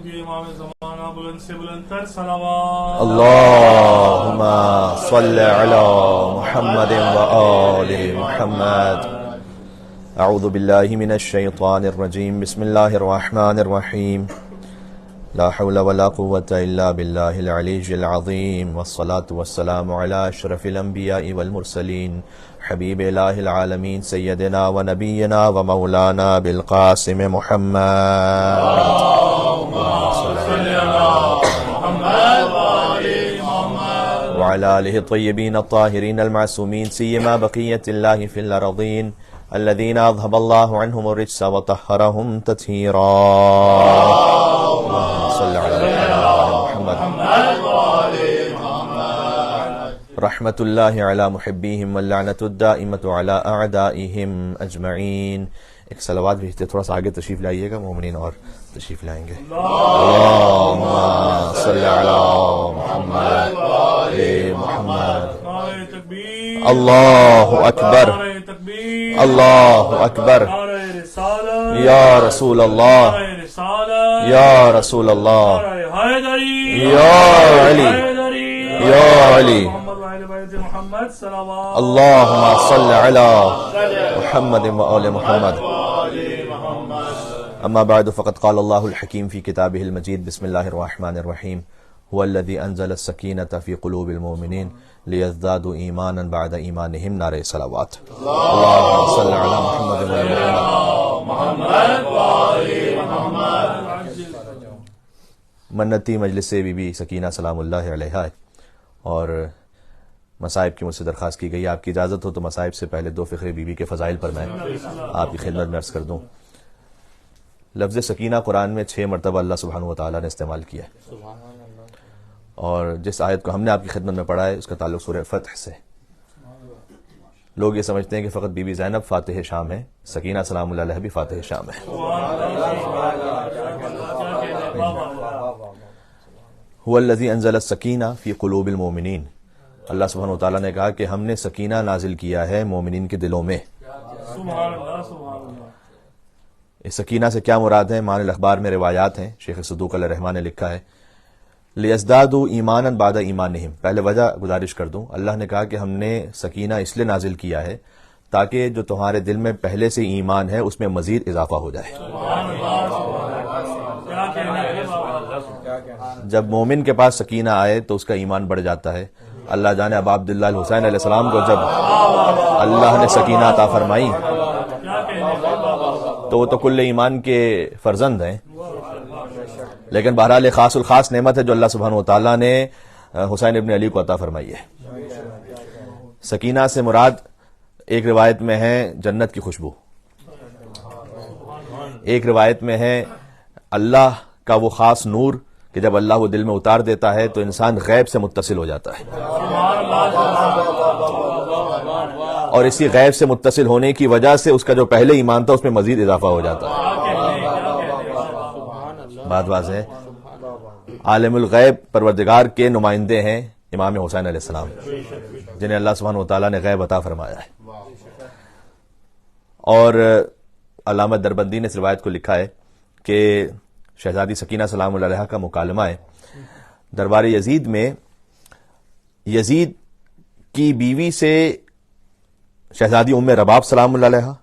کے امام زمانہ بلند سے بلند تر صلوات. اللہم صل علی محمد وآل محمد. اعوذ باللہ من الشیطان الرجیم. بسم اللہ الرحمن الرحیم. لا حول ولا قوة الا باللہ العلی العظیم. والصلاة والسلام علی اشرف الانبیاء والمرسلین حبیب الہ العالمین سیدنا و نبینا و مولانا بالقاسم محمد. وعلى آلہ الطیبین الطاہرین المعصومین سیما بقیت اللہ فی الارضین الذین اذهب اللہ عنہم الرجس وطہرہم تطہیرا. صلی علی محمد. رحمت اللہ علی محبیہم واللعنۃ الدائمۃ علی اعدائہم اجمعین. ایک صلوات بھی تھوڑا سا آگے تشریف لائیے گا، مومنین اور تشریف لائیں گے. اللہم صلی علی محمد وآل محمد. اللہ اکبر اللہ اکبر. یا رسول اللہ یا رسول اللہ یا علی یا علی. اللہم صل علی محمد وآل محمد. اما بعد فقد قال اللہ الحکیم فی کتابہ المجید. بسم اللہ الرحمن الرحیم. هو الذی انزل السکینة فی قلوب المؤمنین لیزدادوا ایمانا بعد ایمانہم. نعرہ صلوات. اللہم صل علی محمد وآل محمد. منتی مجلس بی بی سکینہ سلام اللہ علیہا ہے، اور مصائب کی مجھ سے درخواست کی گئی. آپ کی اجازت ہو تو مصائب سے پہلے دو فقرے بی بی کے فضائل پر میں آپ کی خدمت میں عرض کر دوں. لفظ سکینہ قرآن میں 6 مرتبہ اللہ سبحانہ وتعالیٰ نے استعمال کیا ہے، اور جس آیت کو ہم نے آپ کی خدمت میں پڑھا ہے اس کا تعلق سورہ فتح سے. لوگ یہ سمجھتے ہیں کہ فقط بی بی زینب فاتح شام ہے، سکینہ سلام اللہ علیہ بھی فاتح شام ہے. هو الذی انزل السکینہ فی قلوب المؤمنین. اللہ سبحانہ وتعالیٰ نے کہا کہ ہم نے سکینہ نازل کیا ہے مومنین کے دلوں میں. اس سکینہ سے کیا مراد ہے؟ معنی الاخبار میں روایات ہیں. شیخ صدوق علیہ الرحمٰن نے لکھا ہے لیزدادوا ایمانا بعد ایمانہم. پہلے وجہ گزارش کر دوں. اللہ نے کہا کہ ہم نے سکینہ اس لیے نازل کیا ہے تاکہ جو تمہارے دل میں پہلے سے ایمان ہے اس میں مزید اضافہ ہو جائے. جب مومن کے پاس سکینہ آئے تو اس کا ایمان بڑھ جاتا ہے. اللہ جانے ابا عبداللہ الحسین علیہ السلام کو جب اللہ نے سکینہ عطا فرمائی تو وہ تو کل ایمان کے فرزند ہیں، لیکن بہرحال خاص الخاص نعمت ہے جو اللہ سبحانہ وتعالیٰ نے حسین ابن علی کو عطا فرمائی ہے. سکینہ سے مراد ایک روایت میں ہے جنت کی خوشبو، ایک روایت میں ہے اللہ کا وہ خاص نور کہ جب اللہ وہ دل میں اتار دیتا ہے تو انسان غیب سے متصل ہو جاتا ہے، اور اسی غیب سے متصل ہونے کی وجہ سے اس کا جو پہلے ایمان تھا اس میں مزید اضافہ ہو جاتا ہے. بات واضح ہے. عالم الغیب پروردگار کے نمائندے ہیں امام حسین علیہ السلام، جنہیں اللہ سبحانہ وتعالیٰ نے غیب عطا فرمایا ہے. اور علامہ دربندی نے اس روایت کو لکھا ہے کہ شہزادی سکینہ سلام اللہ علیہا کا مکالمہ ہے دربار یزید میں. یزید کی بیوی سے شہزادی ام رباب سلام اللہ علیہا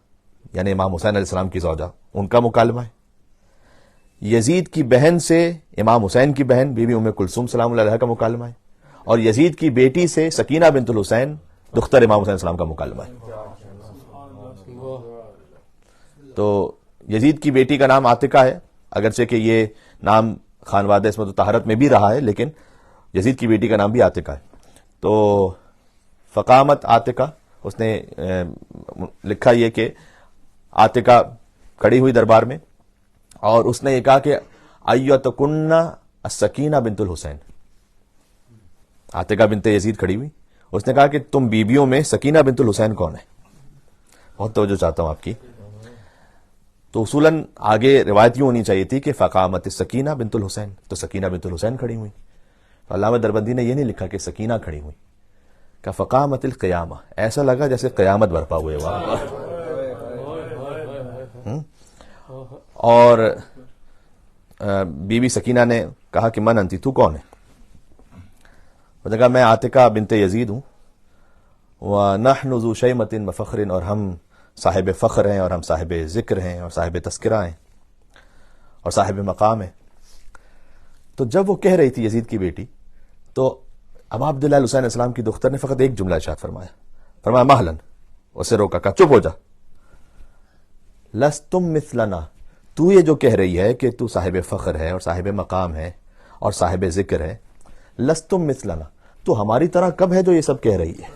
یعنی امام حسین علیہ السلام کی زوجہ، ان کا مکالمہ ہے. یزید کی بہن سے امام حسین کی بہن بی بی ام کلثوم سلام اللہ علیہا کا مکالمہ ہے، اور یزید کی بیٹی سے سکینہ بنت الحسین دختر امام حسین السلام کا مکالمہ ہے. تو یزید کی بیٹی کا نام عاتقہ ہے، اگرچہ کہ یہ نام خانوادہ عصمت و طہارت میں بھی رہا ہے، لیکن یزید کی بیٹی کا نام بھی عاتقہ ہے. تو فقامت عاتقہ، اس نے لکھا یہ کہ عاتقہ کھڑی ہوئی دربار میں اور اس نے یہ کہا کہ ایتکن السکینہ بنت الحسین. عاتقہ بنت یزید کھڑی ہوئی، اس نے کہا کہ تم بیویوں میں سکینہ بنت الحسین کون ہے؟ بہت توجہ چاہتا ہوں آپ کی. تو اصولاً آگے روایت یوں ہونی چاہیے تھی کہ فقامت السکینہ بنت الحسین، تو سکینہ بنت الحسین کھڑی ہوئی. علامہ دربندی نے یہ نہیں لکھا کہ سکینہ کھڑی ہوئی، کہ فقامت القیامہ، ایسا لگا جیسے قیامت برپا ہوئے وہاں. اور بی بی سکینہ نے کہا کہ من انتی، تو کون ہے؟ اس نے کہا میں عاتقہ بنت یزید ہوں، وَنَحْنُ ذُو شَيْمَةٍ وَفَخْرٍ، اور ہم صاحب فخر ہیں، اور ہم صاحب ذکر ہیں، اور صاحب تذکرہ ہیں، اور صاحب مقام ہیں۔ تو جب وہ کہہ رہی تھی یزید کی بیٹی، تو ابا عبداللہ حسین علیہ السلام کی دختر نے فقط ایک جملہ ارشاد فرمایا مہلن، اسے روکا، کہا چپ ہو جا، لستم مثلنا، تو یہ جو کہہ رہی ہے کہ تو صاحب فخر ہے اور صاحب مقام ہے اور صاحب ذکر ہے، لستم مثلنا، تو ہماری طرح کب ہے جو یہ سب کہہ رہی ہے؟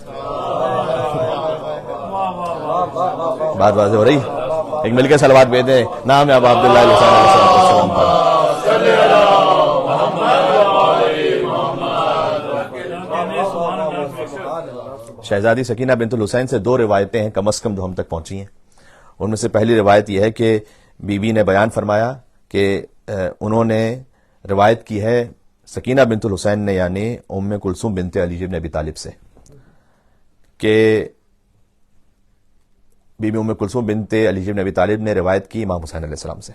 بات واضح ہو رہی ہے؟ ایک مل کے صلوات بھیجیں، نام ہے ابا عبداللہ حسین علیہ السلام پر۔ شہزادی سکینہ بنت الحسین سے 2 روایتیں ہیں کم از کم جو ہم تک پہنچی ہیں۔ ان میں سے پہلی روایت یہ ہے کہ بی بی نے بیان فرمایا کہ انہوں نے روایت کی ہے سکینہ بنت الحسین نے، یعنی ام کلثوم بنت علی بن ابی طالب سے، کہ بی بی ام کلثوم بنت علی بن ابی طالب نے روایت کی امام حسین علیہ السلام سے۔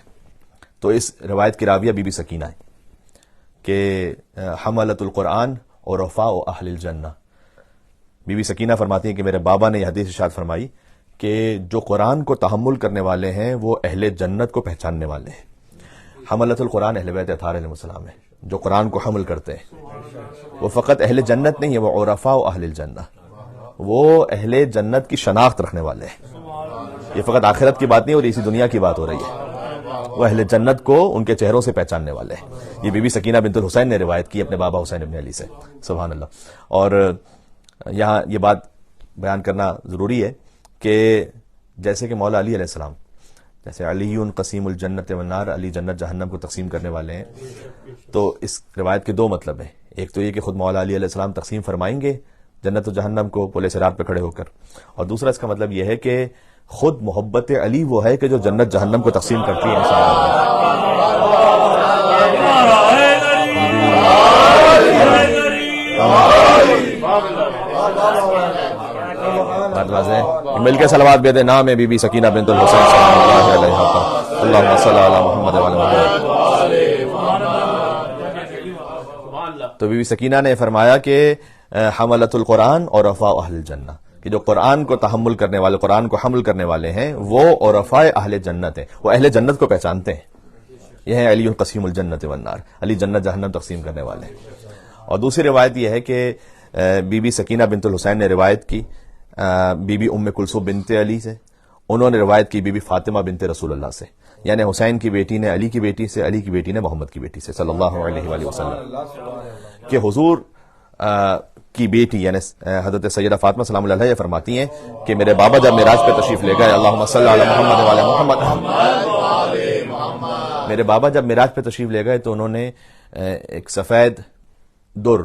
تو اس روایت کی راویہ بی بی سکینہ ہے کہ حملت القرآن اور رفاء اہل الجنہ۔ بی بی سکینہ فرماتی ہیں کہ میرے بابا نے یہ حدیث ارشاد فرمائی کہ جو قرآن کو تحمل کرنے والے ہیں وہ اہل جنت کو پہچاننے والے ہیں۔ حملت القرآن اہل بیت اطہار علیہ السلام ہے، جو قرآن کو حمل کرتے ہیں، وہ فقط اہل جنت نہیں ہے، وہ عرفاء اہل الجنہ، وہ اہل جنت کی شناخت رکھنے والے ہیں۔ یہ فقط آخرت کی بات نہیں اور اسی دنیا کی بات ہو رہی ہے، وہ اہل جنت کو ان کے چہروں سے پہچاننے والے ہیں۔ یہ بی بی سکینہ بنت الحسین نے روایت کی اپنے بابا حسین ابن علی سے، سبحان اللہ۔ اور یہاں یہ بات بیان کرنا ضروری ہے کہ جیسے کہ مولا علی علیہ السلام، جیسے علی قسیم الجنت والنار، علی جنت جہنم کو تقسیم کرنے والے ہیں، تو اس روایت کے 2 مطلب ہیں۔ ایک تو یہ کہ خود مولا علی علیہ السلام تقسیم فرمائیں گے جنت و جہنم کو پل صراط پہ کھڑے ہو کر، اور دوسرا اس کا مطلب یہ ہے کہ خود محبت علی وہ ہے کہ جو جنت جہنم کو تقسیم کرتی ہے بات واضح ہے؟ مل کے صلوات بے دے، نام ہے بی بی سکینہ بنت الحسین سلام اللہ علیہ پر، اللہم صلی علی محمد وعلی محمد۔ تو بی بی سکینہ نے فرمایا کہ حملت القرآن اور رفاء اہل الجنہ، کہ جو قرآن کو تحمل کرنے والے، قرآن کو حمل کرنے والے ہیں، وہ عرفاء اہل جنت ہیں، وہ اہل جنت کو پہچانتے ہیں۔ یہ ہے علی قسیم الجنت والنار، علی جنت جہنم تقسیم کرنے والے ہیں۔ اور دوسری روایت یہ ہے کہ بی بی سکینہ بنت الحسین نے روایت کی بی بی ام کلثوم بنت علی سے، انہوں نے روایت کی بی بی فاطمہ بنت رسول اللہ سے، یعنی حسین کی بیٹی نے علی کی بیٹی سے، علی کی بیٹی نے محمد کی بیٹی سے، صلی اللہ علیہ وآلہ وسلم، کہ حضور کی بیٹی یعنی حضرت سیدہ فاطمہ سلام اللہ علیہ فرماتی ہیں کہ میرے بابا جب معراج پہ تشریف لے گئے، اللہم صلی علی محمد وعلی محمد، میرے بابا جب معراج پہ تشریف لے گئے تو انہوں نے ایک سفید در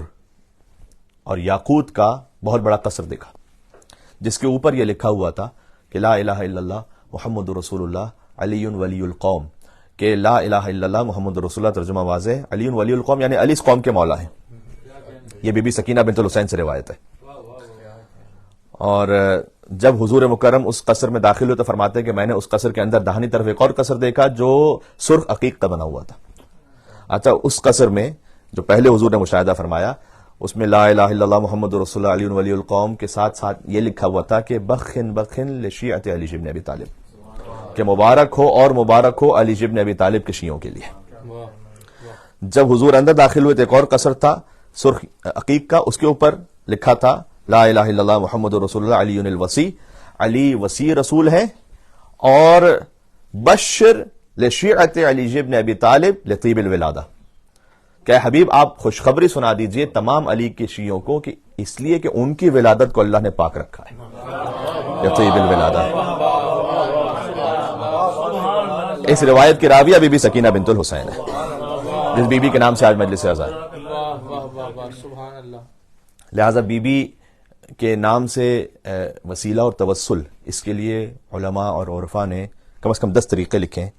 اور یاقوت کا بہت بڑا قصر دیکھا، جس کے اوپر یہ لکھا ہوا تھا کہ لا الہ الا اللہ محمد رسول اللہ علی ولی القوم، کہ لا الہ الا اللہ محمد رسول اللہ، ترجمہ واضح، علی ولی القوم یعنی علی اس قوم کے مولا ہیں۔ یہ بی بی سکینہ بنت الحسین سے روایت ہے۔ اور جب حضور مکرم اس قصر میں داخل ہوئے تو فرماتے ہیں کہ میں نے اس قصر کے اندر داہنی طرف ایک اور قصر دیکھا جو سرخ عقیق کا بنا ہوا تھا۔ اچھا، اس قصر میں جو پہلے حضور نے مشاہدہ فرمایا، اس میں لا الہ الا اللہ محمد رسول اللہ علی ولی القوم کے ساتھ ساتھ یہ لکھا ہوا تھا کہ بخن بخن لشیعت علی بن ابی طالب، کہ مبارک ہو اور مبارک ہو علی بن ابی طالب کے شیعوں کے لیے۔ جب حضور اندر داخل ہوئے تو ایک اور قصر تھا سرخ عقیق کا، اس کے اوپر لکھا تھا لا الہ الا اللہ محمد رسول اللہ علی الوصی، علی وصی رسول ہے، اور بشر لشیعت علی بن ابی طالب لطیب الولادہ، کہ حبیب آپ خوشخبری سنا دیجئے تمام علی کے شیعوں کو کہ اس لیے کہ ان کی ولادت کو اللہ نے پاک رکھا ہے، لطیب الولادہ۔ اس روایت کی راویہ بی بی سکینہ بنت الحسین ہے، جس بی بی کے نام سے آج مجلس آزاد۔ لہذا بی بی کے نام سے وسیلہ اور توسل، اس کے لیے علماء اور عرفاء نے کم از کم 10 طریقے لکھے ہیں،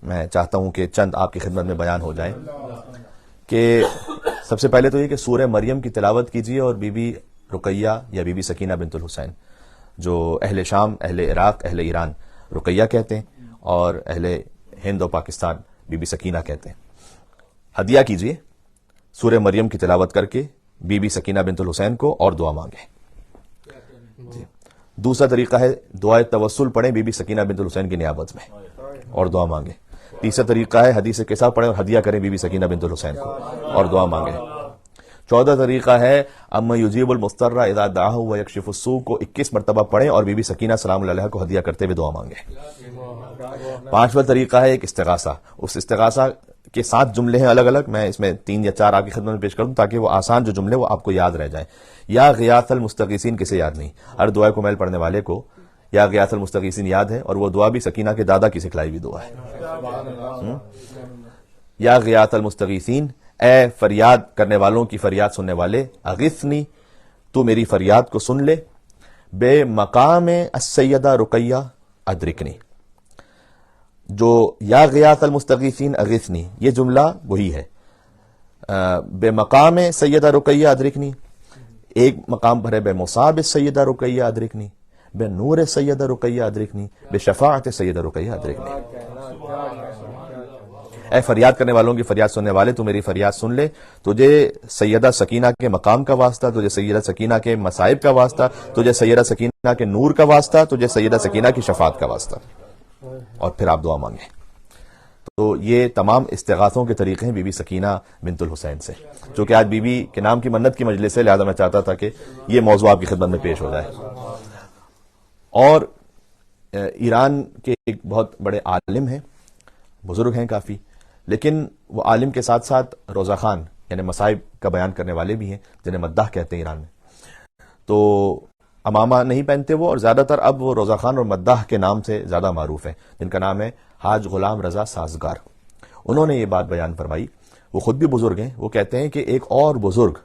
میں چاہتا ہوں کہ چند آپ کی خدمت میں بیان ہو جائیں۔ کہ سب سے پہلے تو یہ کہ سورہ مریم کی تلاوت کیجیے اور بی بی رقیہ یا بی بی سکینہ بنت الحسین، جو اہل شام، اہل عراق، اہل ایران رقیہ کہتے ہیں، اور اہل ہند و پاکستان بی بی سکینہ کہتے ہیں۔ ہدیہ کیجیے سورہ مریم کی تلاوت کر کے بی بی سکینہ بنت الحسین کو اور دعا مانگیں. جی. دوسرا طریقہ ہے دعائے توسل پڑھیں بی بی سکینہ بنت الحسین کی نیابت میں اور دعا مانگیں. تیسرا طریقہ ہے حدیث قصہ پڑھیں اور ہدیہ کریں بی بی سکینہ بنت الحسین کو اور دعا مانگیں. چوتھا طریقہ ہے اما یجیب المضطر اذا دعاه ویکشف السوء کو 21 مرتبہ پڑھیں اور بی بی سکینہ سلام اللہ علیہا کو ہدیہ کرتے ہوئے دعا مانگیں. پانچواں طریقہ ہے ایک استغاثہ. اس استغاثہ کے 7 جملے ہیں الگ الگ، میں اس میں 3 یا 4 آپ کی خدمت میں پیش کروں تاکہ وہ آسان جو جملے وہ آپ کو یاد رہ جائیں. یا غیاث المستغیثین کسے یاد نہیں؟ ہر دعائے کو میل پڑھنے والے کو یا غیاث المستغیثین یاد ہے، اور وہ دعا بھی سکینہ کے دادا کی سکھلائی ہوئی دعا ہے. یا غیاث المستغیثین، اے فریاد کرنے والوں کی فریاد سننے والے، اغثنی، تو میری فریاد کو سن لے، بے مقام السیدہ رقیہ ادرکنی. جو یا غیاث المستغیثین اغثنی یہ جملہ وہی ہے. بے مقام سیدہ رقیہ ادرکنی ایک مقام پر ہے، بے مصاب سیدہ رقیہ ادرکنی، بے نور سیدہ رقیہ ادرکنی، بے شفاعت سیدہ رقیہ ادرکنی. اے فریاد کرنے والوں کی فریاد سننے والے، تو میری فریاد سن لے، تجھے سیدہ سکینہ کے مقام کا واسطہ، تجھے سیدہ سکینہ کے مصائب کا واسطہ، تجھے سیدہ سکینہ کے نور کا واسطہ، تجھے سیدہ سکینہ کی شفاعت کا واسطہ. اور پھر آپ دعا مانگیں. تو یہ تمام استغاثوں کے طریقے ہیں بی بی سکینہ بنت الحسین سے. چونکہ آج بی بی کے نام کی منت کی مجلس ہے، لہذا میں چاہتا تھا کہ یہ موضوع آپ کی خدمت میں پیش ہو جائے. اور ایران کے ایک بہت بڑے عالم ہیں، بزرگ ہیں کافی، لیکن وہ عالم کے ساتھ ساتھ روزہ خان یعنی مصائب کا بیان کرنے والے بھی ہیں، جنہیں مداح کہتے ہیں ایران میں. تو امامہ نہیں پہنتے وہ، اور زیادہ تر اب وہ روزہ خان اور مداح کے نام سے زیادہ معروف ہیں، جن کا نام ہے حاج غلام رضا سازگار. انہوں نے یہ بات بیان فرمائی، وہ خود بھی بزرگ ہیں. وہ کہتے ہیں کہ ایک اور بزرگ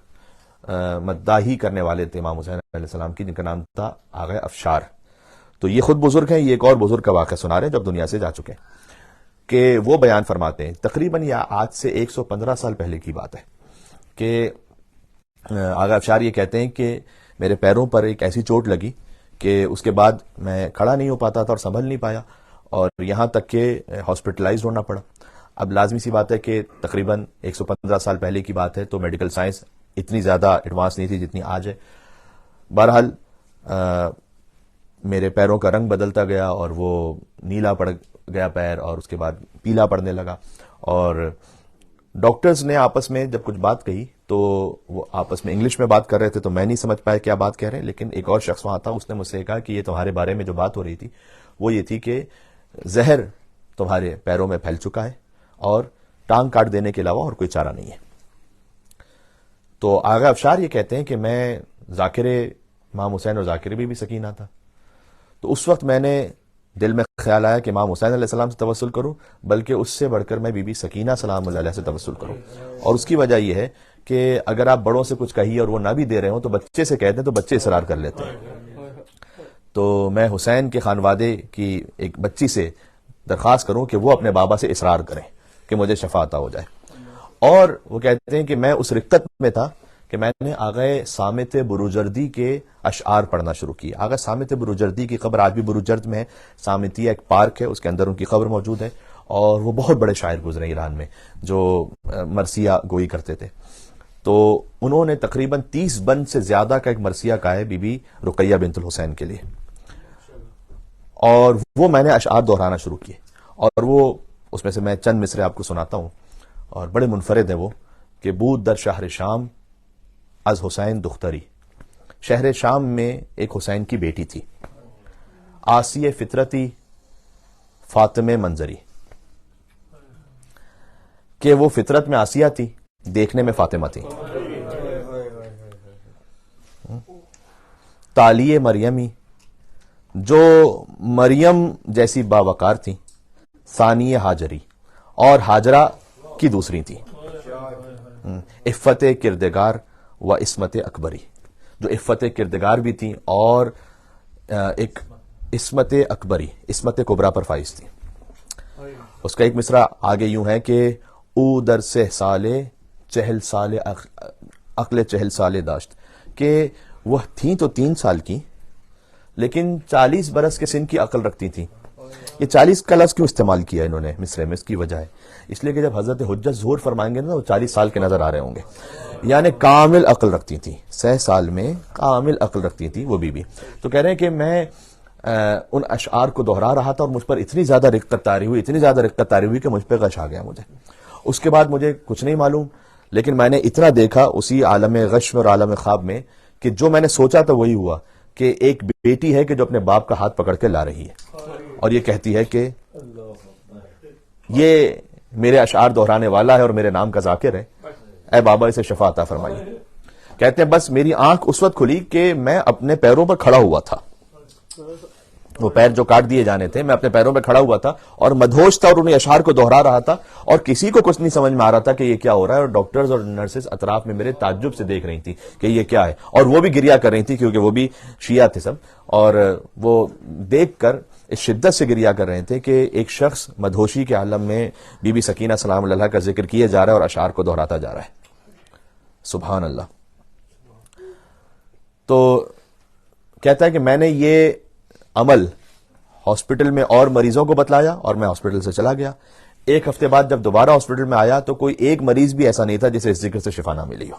مداحی کرنے والے تھے امام حسین علیہ السلام کی، جن کا نام تھا آغا افشار. تو یہ خود بزرگ ہیں، یہ ایک اور بزرگ کا واقعہ سنا رہے ہیں جو اب دنیا سے جا چکے ہیں، کہ وہ بیان فرماتے ہیں تقریباً یہ آج سے 115 سال پہلے کی بات ہے کہ آغا افشار یہ کہتے ہیں کہ میرے پیروں پر ایک ایسی چوٹ لگی کہ اس کے بعد میں کھڑا نہیں ہو پاتا تھا اور سنبھل نہیں پایا، اور یہاں تک کہ ہاسپٹلائز ہونا پڑا. اب لازمی سی بات ہے کہ تقریباً 115 سال پہلے کی بات ہے، تو میڈیکل سائنس اتنی زیادہ ایڈوانس نہیں تھی جتنی آج ہے. بہرحال میرے پیروں کا رنگ بدلتا گیا اور وہ نیلا پڑ گیا پیر، اور اس کے بعد پیلا پڑنے لگا. اور ڈاکٹرز نے آپس میں جب کچھ بات کہی تو وہ آپس میں انگلش میں بات کر رہے تھے، تو میں نہیں سمجھ پایا کیا بات کہہ رہے ہیں، لیکن ایک اور شخص وہاں تھا، اس نے مجھ سے کہا کہ یہ تمہارے بارے میں جو بات ہو رہی تھی وہ یہ تھی کہ زہر تمہارے پیروں میں پھیل چکا ہے اور ٹانگ کاٹ دینے کے علاوہ اور کوئی چارہ نہیں ہے. تو آغا افشار یہ کہتے ہیں کہ میں ذاکر امام حسین اور ذاکر بی بی سکینہ تھا. تو اس وقت میں نے دل میں خیال آیا کہ امام حسین علیہ السلام سے توسل کروں، بلکہ اس سے بڑھ کر میں بی بی سکینہ سلام اللہ علیہ سے توسل کروں. اور اس کی وجہ یہ ہے کہ اگر آپ بڑوں سے کچھ کہیے اور وہ نہ بھی دے رہے ہوں تو بچے سے کہتے ہیں تو بچے اصرار کر لیتے ہیں. تو میں حسین کے خانوادے کی ایک بچی سے درخواست کروں کہ وہ اپنے بابا سے اصرار کریں کہ مجھے شفا عطا ہو جائے. اور وہ کہتے ہیں کہ میں اس رقت میں تھا کہ میں نے آغا صامت بروجردی کے اشعار پڑھنا شروع کیا. آغا صامت بروجردی کی قبر آج بھی بروجرد میں ہے، صامتیہ ایک پارک ہے، اس کے اندر ان کی قبر موجود ہے. اور وہ بہت بڑے شاعر گزرے ایران میں جو مرثیہ گوئی کرتے تھے. تو انہوں نے تقریباً 30 بند سے زیادہ کا ایک مرثیہ کہا ہے بی بی رقیہ بنت الحسین کے لیے، اور وہ میں نے اشعار دہرانا شروع کیے. اور وہ اس میں سے میں چند مصرے آپ کو سناتا ہوں، اور بڑے منفرد ہیں وہ، کہ بود در شہر شام از حسین دختری. شہر شام میں ایک حسین کی بیٹی تھی، آسی فطرتی فاطمہ منظری، کہ وہ فطرت میں آسیہ تھی، دیکھنے میں فاطمہ تھی. تالیہ مریمی، جو مریم جیسی باوقار تھی، ثانی حاجری، اور حاجرہ کی دوسری تھی. عفت کردگار و عصمت اکبری، جو عفت کردگار بھی تھی اور ایک عصمت اکبری، عصمت کبریٰ پر فائز تھی. اس کا ایک مصرع آگے یوں ہے کہ او در 6 سالے چہل سال عقل 40 سال داشت، کہ وہ تھیں تو 3 سال کی لیکن 40 برس کے سن کی عقل رکھتی تھیں. یہ 40 کا لفظ کیوں استعمال کیا انہوں نے مصرے میں؟ اس کی وجہ ہے اس لیے کہ جب حضرت حجت ظہور فرمائیں گے نا وہ 40 سال کے نظر آ رہے ہوں گے. یعنی کامل عقل رکھتی تھی، 100 سال میں کامل عقل رکھتی تھی وہ بی بی. تو کہہ رہے ہیں کہ میں ان اشعار کو دہرا رہا تھا اور مجھ پر اتنی زیادہ رقت طاری ہوئی کہ مجھ پہ غش آ گیا مجھے. اس کے بعد مجھے کچھ نہیں معلوم، لیکن میں نے اتنا دیکھا اسی عالم غش میں اور عالم خواب میں کہ جو میں نے سوچا تھا وہی ہوا، کہ ایک بیٹی ہے کہ جو اپنے باپ کا ہاتھ پکڑ کے لا رہی ہے اور یہ کہتی ہے کہ یہ میرے اشعار دہرانے والا ہے اور میرے نام کا ذاکر ہے، اے بابا اسے شفا عطا فرمائیے. کہتے ہیں بس میری آنکھ اس وقت کھلی کہ میں اپنے پیروں پر کھڑا ہوا تھا، وہ پیر جو کاٹ دیے جانے تھے میں اپنے پیروں پہ کھڑا ہوا تھا اور مدہوش تھا اور انہیں اشعار کو دہرا رہا تھا اور کسی کو کچھ نہیں سمجھ میں آ رہا تھا کہ یہ کیا ہو رہا ہے. اور ڈاکٹرز اور نرسز اطراف میں میرے تعجب سے دیکھ رہی تھی کہ یہ کیا ہے، اور وہ بھی گریا کر رہی تھی کیونکہ وہ بھی شیعہ تھے سب، اور وہ دیکھ کر اس شدت سے گریا کر رہے تھے کہ ایک شخص مدہوشی کے عالم میں بی بی سکینہ سلام اللہ کا ذکر کیا جا رہا ہے اور اشعار کو دہراتا جا رہا ہے. سبحان اللہ. تو کہتا ہے کہ میں نے یہ عمل ہاسپٹل میں اور مریضوں کو بتلایا اور میں ہاسپٹل سے چلا گیا. 1 ہفتے بعد جب دوبارہ ہاسپٹل میں آیا تو کوئی ایک مریض بھی ایسا نہیں تھا جسے اس ذکر سے شفا نہ ملی ہو.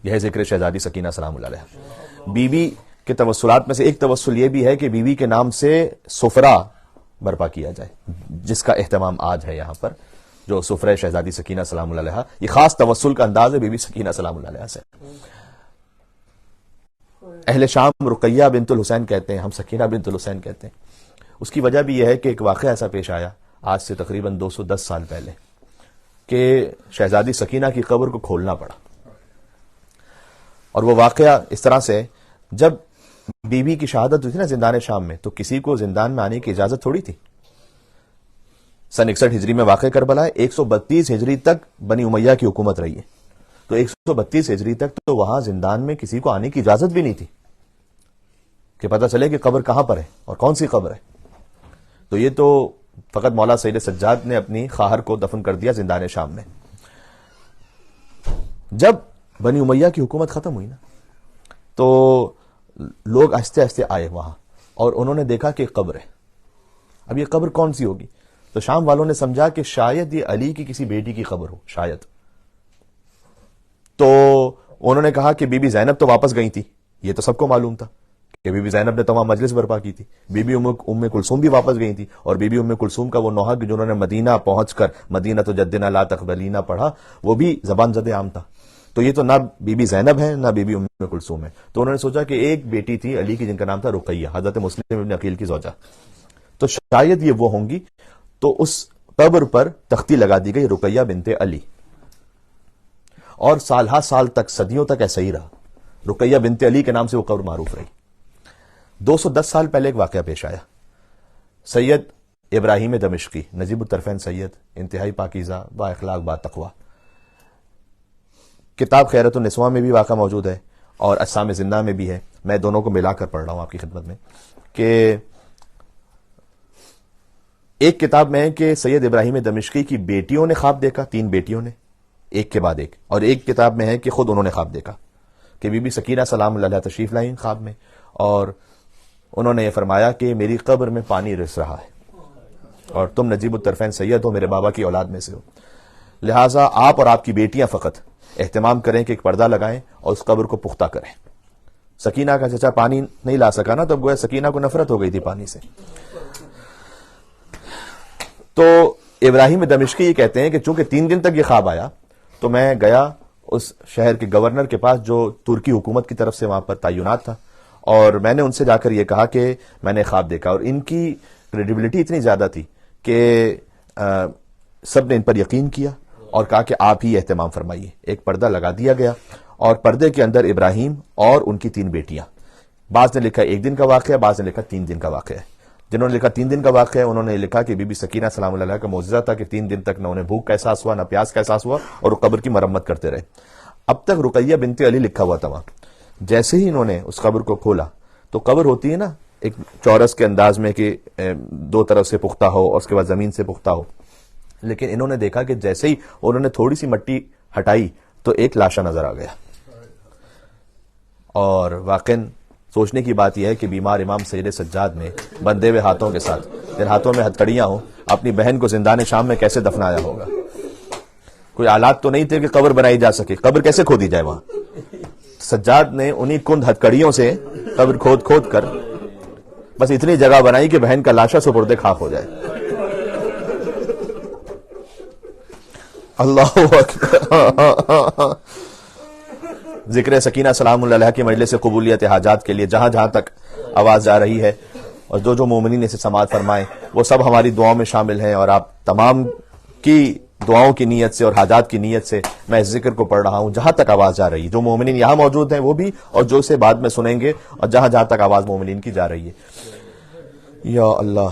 یہ ذکر شہزادی سکینہ سلام اللہ علیہ. بی بی کے توسلات میں سے ایک توسل یہ بھی ہے کہ بی بی کے نام سے سفرہ برپا کیا جائے، جس کا اہتمام آج ہے یہاں پر، جو سفرہ شہزادی سکینہ سلام اللہ علیہ. یہ خاص توسل کا انداز ہے بی بی سکینہ سلام اللہ علیہ سے. اہل شام رقیہ بنت الحسین کہتے ہیں، ہم سکینہ بنت الحسین کہتے ہیں. اس کی وجہ بھی یہ ہے کہ ایک واقعہ ایسا پیش آیا آج سے تقریباً 210 سال پہلے کہ شہزادی سکینہ کی قبر کو کھولنا پڑا. اور وہ واقعہ اس طرح سے، جب بی بی کی شہادت ہوئی تھی نا زندان شام میں، تو کسی کو زندان میں آنے کی اجازت تھوڑی تھی. سن 61 ہجری میں واقع کربلا ہے، 132 ہجری تک بنی امیہ کی حکومت رہی ہے. تو 132 ہجری تک تو وہاں زندان میں کسی کو آنے کی اجازت بھی نہیں تھی کہ پتہ چلے کہ قبر کہاں پر ہے اور کون سی قبر ہے. تو یہ تو فقط مولا سید سجاد نے اپنی خواہر کو دفن کر دیا زندان شام میں. جب بنی امیہ کی حکومت ختم ہوئی نا تو لوگ آہستہ آہستہ آئے وہاں اور انہوں نے دیکھا کہ قبر ہے. اب یہ قبر کون سی ہوگی؟ تو شام والوں نے سمجھا کہ شاید یہ علی کی کسی بیٹی کی قبر ہو شاید. تو انہوں نے کہا کہ بی بی زینب تو واپس گئی تھی، یہ تو سب کو معلوم تھا کہ بی بی زینب نے تمام مجلس برپا کی تھی. بی بی ام کلثوم بھی واپس گئی تھی، اور بی بی ام کلثوم کا وہ نوحہ جنہوں نے مدینہ پہنچ کر مدینہ تو جدنا لا تقبلینا پڑھا، وہ بھی زبان زد عام تھا. تو یہ تو نہ بی بی زینب ہے نہ بی بی ام کلثوم ہے. تو انہوں نے سوچا کہ ایک بیٹی تھی علی کی جن کا نام تھا رقیہ، حضرت مسلم ابن عقیل کی زوجہ، تو شاید یہ وہ ہوں گی. تو اس قبر پر تختی لگا دی گئی رقیہ بنت علی، اور سالہ سال تک، صدیوں تک ایسا ہی رہا. رقیہ بنت علی کے نام سے وہ قبر معروف رہی. 210 سال پہلے ایک واقعہ پیش آیا. سید ابراہیم دمشقی، نجیب الطرفین سید، انتہائی پاکیزہ، با اخلاق، با تقوی. کتاب خیرت النسواں میں بھی واقعہ موجود ہے اور اجسام زندہ میں بھی ہے. میں دونوں کو ملا کر پڑھ رہا ہوں آپ کی خدمت میں کہ ایک کتاب میں ہے کہ سید ابراہیم دمشقی کی بیٹیوں نے خواب دیکھا، 3 بیٹیوں نے، ایک کے بعد ایک. اور ایک کتاب میں ہے کہ خود انہوں نے خواب دیکھا کہ بی بی سکینہ سلام اللہ علیہ تشریف لائیں خواب میں، اور انہوں نے یہ فرمایا کہ میری قبر میں پانی رس رہا ہے اور تم نجیب الطرفین سید ہو، میرے بابا کی اولاد میں سے ہو، لہٰذا آپ اور آپ کی بیٹیاں فقط اہتمام کریں کہ ایک پردہ لگائیں اور اس قبر کو پختہ کریں. سکینہ کا چچا پانی نہیں لا سکا نا، تو گویا سکینہ کو نفرت ہو گئی تھی پانی سے. تو ابراہیم دمشقی یہ کہتے ہیں کہ چونکہ 3 دن تک یہ خواب آیا تو میں گیا اس شہر کے گورنر کے پاس جو ترکی حکومت کی طرف سے وہاں پر تعینات تھا، اور میں نے ان سے جا کر یہ کہا کہ میں نے خواب دیکھا. اور ان کی کریڈیبلٹی اتنی زیادہ تھی کہ سب نے ان پر یقین کیا اور کہا کہ آپ ہی اہتمام فرمائیے. ایک پردہ لگا دیا گیا اور پردے کے اندر ابراہیم اور ان کی 3 بیٹیاں. بعض نے لکھا 1 دن کا واقعہ، بعض نے لکھا 3 دن کا واقعہ. جنہوں نے لکھا 3 دن کا واقعہ انہوں نے لکھا کہ بی بی سکینہ سلام اللہ کا معجزہ تھا کہ 3 دن تک نہ انہیں بھوک کا احساس ہوا نہ پیاس کا احساس ہوا، اور وہ قبر کی مرمت کرتے رہے. اب تک رقیہ بنت علی لکھا ہوا تھا وہاں. جیسے ہی انہوں نے اس قبر کو کھولا تو قبر ہوتی ہے نا ایک چورس کے انداز میں کہ 2 طرف سے پختہ ہو اور اس کے بعد زمین سے پختہ ہو، لیکن انہوں نے دیکھا کہ جیسے ہی انہوں نے تھوڑی سی مٹی ہٹائی تو ایک لاشا نظر آ گیا. اور واقعاً سوچنے کی بات یہ ہے کہ بیمار امام سید سجاد نے بندھے ہوئے ہاتھوں کے ساتھ، جن ہاتھوں میں ہتکڑیاں ہوں، اپنی بہن کو زندان شام میں کیسے دفنایا ہوگا؟ کوئی آلات تو نہیں تھے کہ قبر بنائی جا سکے، قبر کیسے کھودی جائے وہاں؟ سجاد نے انہی کند ہتکڑیوں سے قبر کھود کھود کر بس اتنی جگہ بنائی کہ بہن کا لاشا سپرد خاک ہو جائے۔ اللہ اکبر۔ ذکر سکینہ سلام اللہ علیہ کی مجلس قبولیت حاجات کے لیے جہاں جہاں تک آواز جا رہی ہے، اور جو جو مومنین اسے سماعت فرمائیں، وہ سب ہماری دعاؤں میں شامل ہیں، اور آپ تمام کی دعاؤں کی نیت سے اور حاجات کی نیت سے میں اس ذکر کو پڑھ رہا ہوں جہاں تک آواز جا رہی ہے۔ جو مومنین یہاں موجود ہیں وہ بھی، اور جو اسے بعد میں سنیں گے، اور جہاں جہاں تک آواز مومنین کی جا رہی ہے۔ یا اللہ،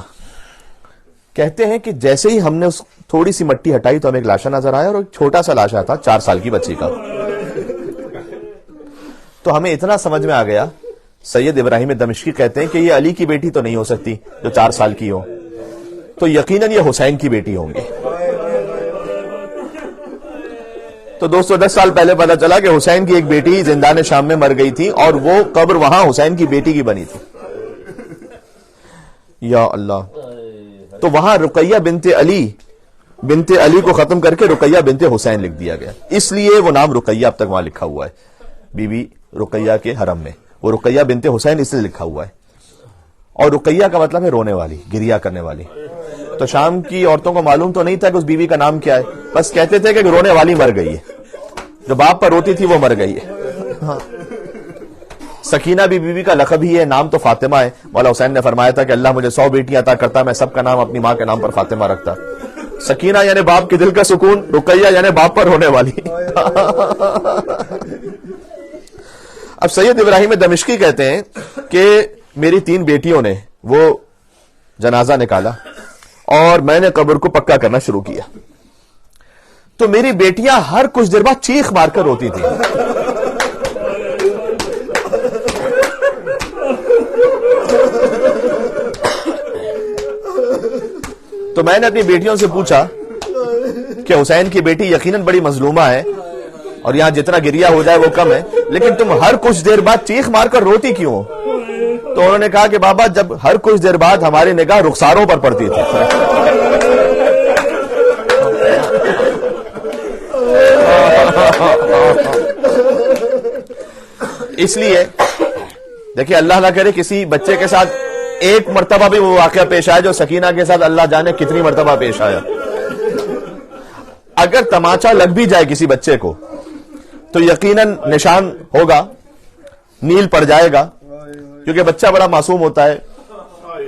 کہتے ہیں کہ جیسے ہی ہم نے اس تھوڑی سی مٹی ہٹائی تو ہمیں ایک لاشا نظر آیا، اور ایک چھوٹا سا لاشا تھا 4 سال کی بچی کا۔ تو ہمیں اتنا سمجھ میں آ گیا، سید ابراہیم دمشقی کہتے ہیں کہ یہ علی کی بیٹی تو نہیں ہو سکتی جو 4 سال کی ہو، تو یقیناً یہ حسین کی بیٹی ہوں گی۔ تو دوستو 10 سال پہلے پتا چلا کہ حسین کی ایک بیٹی زندان شام میں مر گئی تھی، اور وہ قبر وہاں حسین کی بیٹی کی بنی تھی۔ یا اللہ، تو وہاں رقیہ بنت علی کو ختم کر کے رقیہ بنت حسین لکھ دیا گیا، اس لیے وہ نام رقیہ اب تک وہاں لکھا ہوا ہے بی بی رقیہ کے حرم میں، وہ رقیہ بنت حسین اس لیے لکھا ہوا ہے۔ اور رقیہ کا مطلب ہے رونے والی، گریہ کرنے والی۔ تو شام کی عورتوں کو معلوم تو نہیں تھا کہ اس بیوی کا نام کیا ہے، بس کہتے تھے کہ رونے والی مر گئی ہے، جو باپ پر روتی تھی وہ مر گئی ہے۔ سکینہ بھی بیوی کا لقب ہی ہے، نام تو فاطمہ ہے۔ مولا حسین نے فرمایا تھا کہ اللہ مجھے 100 بیٹیاں عطا کرتا، میں سب کا نام اپنی ماں کے نام پر فاطمہ رکھتا۔ سکینہ یعنی باپ کے دل کا سکون، رقیہ یعنی باپ پر ہونے والی۔ اب سید ابراہیم دمشقی کہتے ہیں کہ میری 3 بیٹیوں نے وہ جنازہ نکالا، اور میں نے قبر کو پکا کرنا شروع کیا، تو میری بیٹیاں ہر کچھ دیر بعد چیخ مار کر روتی تھی۔ تو میں نے اپنی بیٹیوں سے پوچھا کہ حسین کی بیٹی یقیناً بڑی مظلومہ ہے، اور یہاں جتنا گریہ ہو جائے وہ کم ہے، لیکن تم ہر کچھ دیر بعد چیخ مار کر روتی کیوں ہو؟ تو انہوں نے کہا کہ بابا جب ہر کچھ دیر بعد ہماری نگاہ رخساروں پر پڑتی تھی۔ اس لیے دیکھیں، اللہ نہ کرے کسی بچے کے ساتھ ایک مرتبہ بھی وہ واقعہ پیش آیا جو سکینہ کے ساتھ اللہ جانے کتنی مرتبہ پیش آیا۔ اگر تماچا لگ بھی جائے کسی بچے کو تو یقیناً نشان ہوگا، نیل پڑ جائے گا، کیونکہ بچہ بڑا معصوم ہوتا ہے۔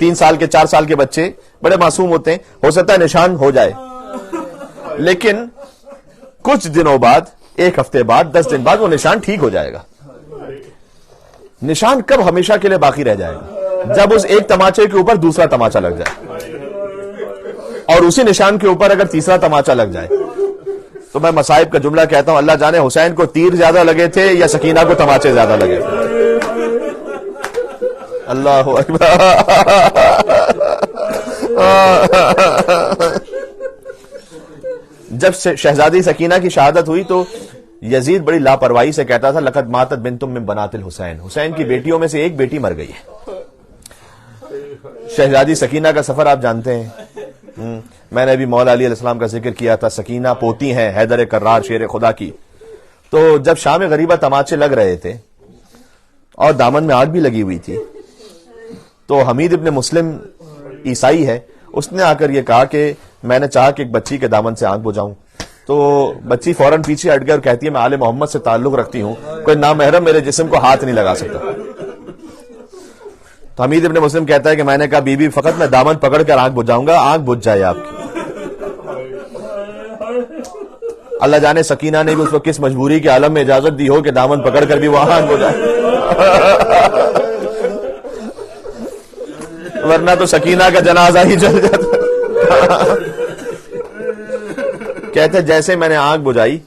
3 سال کے 4 سال کے بچے بڑے معصوم ہوتے ہیں، ہو سکتا ہے نشان ہو جائے، لیکن کچھ دنوں بعد، 1 ہفتے بعد، 10 دن بعد وہ نشان ٹھیک ہو جائے گا۔ نشان کب ہمیشہ کے لیے باقی رہ جائے گا؟ جب اس ایک تماچے کے اوپر دوسرا تماچا لگ جائے، اور اسی نشان کے اوپر اگر تیسرا تماچا لگ جائے۔ تو میں مصائب کا جملہ کہتا ہوں، اللہ جانے حسین کو تیر زیادہ لگے تھے یا سکینہ کو تماچے زیادہ لگے تھے۔ اللہ اکبر۔ جب شہزادی سکینہ کی شہادت ہوئی تو یزید بڑی لاپرواہی سے کہتا تھا لقد ماتت بنتم من بنات الحسین، حسین کی بیٹیوں میں سے ایک بیٹی مر گئی ہے۔ شہزادی سکینہ کا سفر آپ جانتے ہیں، میں نے ابھی مولا علی علیہ السلام کا ذکر کیا تھا، سکینہ پوتی ہیں حیدر کرار شیر خدا کی۔ تو جب شام غریبہ تماچے لگ رہے تھے اور دامن میں آگ بھی لگی ہوئی تھی، تو حمید ابن مسلم عیسائی ہے، اس نے آ کر یہ کہا کہ میں نے چاہا کہ ایک بچی کے دامن سے آگ بجھاؤں، تو بچی فوراً پیچھے ہٹ گئی اور کہتی ہے میں آل محمد سے تعلق رکھتی ہوں، کوئی نامحرم میرے جسم کو ہاتھ نہیں لگا سکتا۔ تو حمید ابن مسلم کہتا ہے کہ میں نے کہا بی بی فقط میں دامن پکڑ کر آگ بجھاؤں گا، آگ بجھ جائے آپ کی۔ اللہ جانے سکینہ نے بھی اس وقت کس مجبوری کے عالم میں اجازت دی ہو کہ دامن پکڑ کر بھی وہ آگ بجھائے، ورنہ تو سکینہ کا جنازہ ہی چل جاتا۔ کہتے جیسے میں نے آگ بجھائی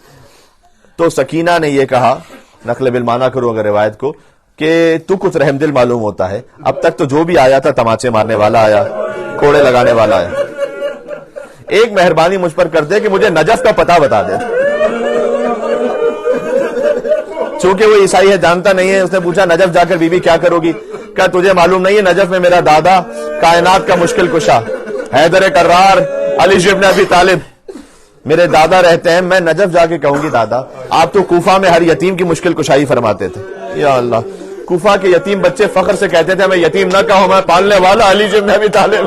تو سکینہ نے یہ کہا، نقل بالمعنی کرو اگر روایت کو، کہ تو کچھ رحم دل معلوم ہوتا ہے، اب تک تو جو بھی آیا تھا تماچے مارنے والا آیا، کوڑے لگانے والا آیا، ایک مہربانی مجھ پر کر دے کہ مجھے نجف کا پتہ بتا دے۔ چونکہ وہ عیسائی ہے جانتا نہیں ہے. اس نے پوچھا نجف جا کر بی بی کیا کرو گی؟ کہا تجھے معلوم نہیں ہے نجف میں میرا دادا کائنات کا مشکل کشا حیدر کرار علی ابن ابی طالب میرے دادا رہتے ہیں. میں نجف جا کے کہوں گی دادا آپ تو کوفہ میں ہر یتیم کی مشکل کشائی فرماتے تھے. یا اللہ, کوفہ کے یتیم بچے فخر سے کہتے تھے میں یتیم نہ کہوں, میں پالنے والا علی ابن ابی طالب.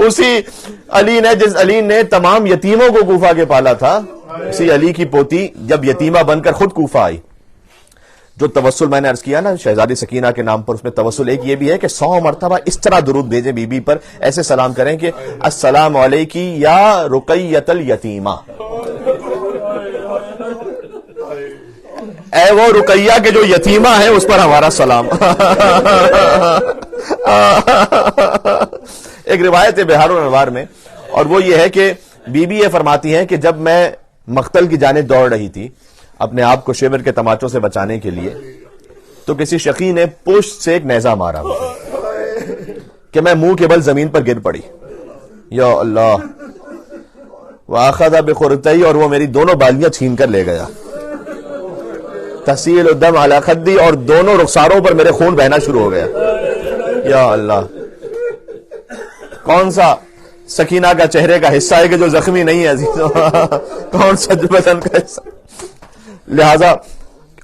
اسی علی نے, جس علی نے تمام یتیموں کو کوفہ کے پالا تھا, اسی علی کی پوتی جب یتیمہ بن کر خود کوفہ آئی. جو توسل میں نے عرض کیا نا شہزادی سکینہ کے نام پر, اس میں توسل ایک یہ بھی ہے کہ 100 مرتبہ اس طرح درود بھیجیں بی بی پر, ایسے سلام کریں کہ السلام علیکی یا رقیۃ الیتیمہ, اے وہ رقیہ کے جو یتیمہ ہے اس پر ہمارا سلام. ایک روایت ہے بہار الانوار میں, اور وہ یہ ہے کہ بی بی یہ فرماتی ہیں کہ جب میں مقتل کی جانب دوڑ رہی تھی اپنے آپ کو شیور کے تماچوں سے بچانے کے لیے, تو کسی شقی نے پشت سے ایک نیزہ مارا کہ میں منہ کے بل زمین پر گر پڑی. یا اللہ, وَأَخَذَ بِخُرْتَيْ, اور وہ میری دونوں بالیاں چھین کر لے گیا. تسیل الدم علی خدی, اور دونوں رخساروں پر میرے خون بہنا شروع ہو گیا. یا اللہ, کون سا سکینہ کا چہرے کا حصہ ہے کہ جو زخمی نہیں ہے عزیزوں؟ کون سا بدن کا حصہ؟ لہذا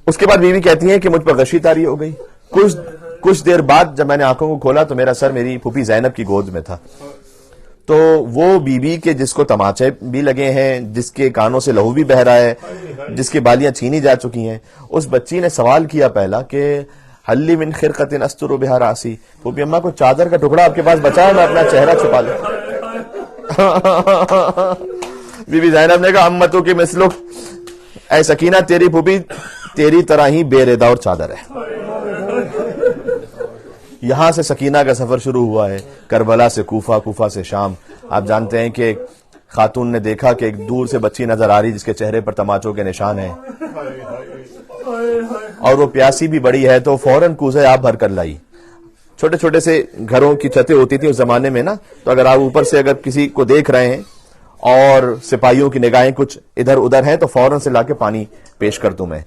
اس کے بعد بیوی کہتی ہیں کہ مجھ پر غشی طاری ہو گئی. کچھ دیر بعد جب میں نے آنکھوں کو کھولا تو میرا سر میری پھوپھی زینب کی گود میں تھا. تو وہ بیوی کے جس کو تماچے بھی لگے ہیں, جس کے کانوں سے لہو بھی بہ رہا ہے, جس کی بالیاں چھینی جا چکی ہیں, اس بچی نے سوال کیا پہلا کہ حلی من خرقۃ استر بہا راسی, پھوپھی اماں کو چادر کا ٹکڑا آپ کے پاس بچا ہے, میں اپنا چہرہ چھپا لوں. بی بی زینب نے کہا امتو کی مثلک, اے سکینہ تیری پھوپھی تیری طرح ہی بے ردا اور چادر ہے. یہاں سے سکینہ کا سفر شروع ہوا ہے, کربلا سے کوفہ, کوفہ سے شام. آپ جانتے ہیں کہ خاتون نے دیکھا کہ ایک دور سے بچی نظر آ رہی جس کے چہرے پر تماچوں کے نشان ہیں, اور وہ پیاسی بھی بڑی ہے, تو فوراً کوزے آپ بھر کر لائی. چھوٹے چھوٹے سے گھروں کی چھتیں ہوتی تھی اس زمانے میں نا, تو اگر آپ اوپر سے اگر کسی کو دیکھ رہے ہیں اور سپاہیوں کی نگاہیں کچھ ادھر ادھر ہیں تو فوراً سے لا کے پانی پیش کر دوں میں.